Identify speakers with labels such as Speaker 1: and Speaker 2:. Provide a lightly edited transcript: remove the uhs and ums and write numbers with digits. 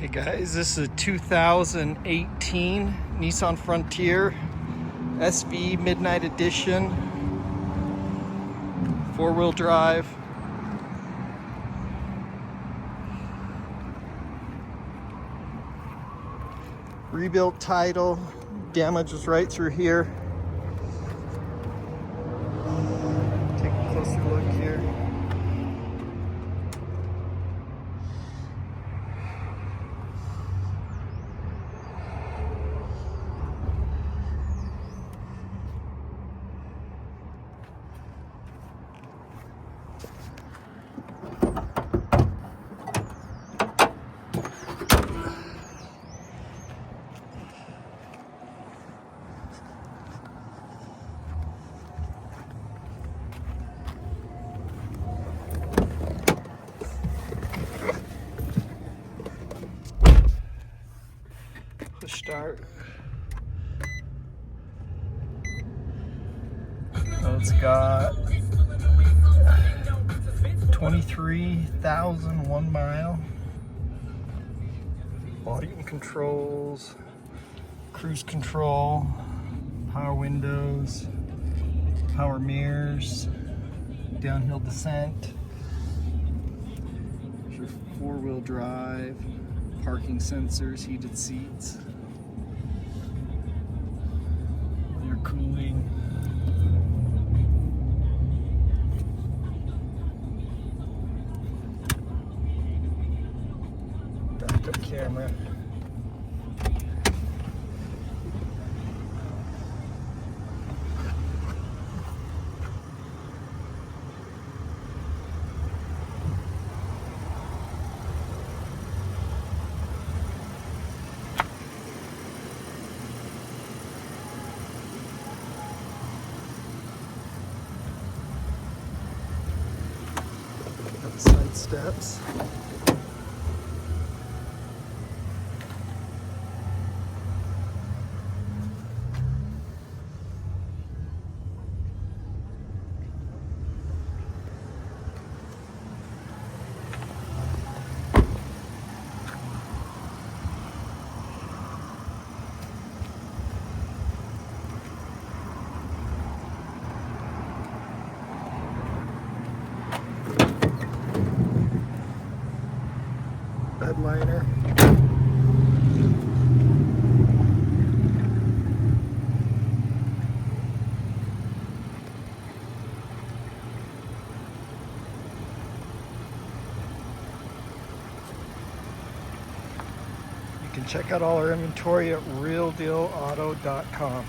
Speaker 1: Okay guys, this is a 2018 Nissan Frontier SV Midnight Edition, 4-wheel drive. Rebuilt title, damage was right through here. Take a closer look here. Push start. So it's got 23,001 mile. Volume controls, cruise control, power windows, power mirrors, downhill descent, your 4-wheel drive, parking sensors, heated seats, your cooling. Backup camera. Side steps. Bed liner. You can check out all our inventory at realdealauto.com.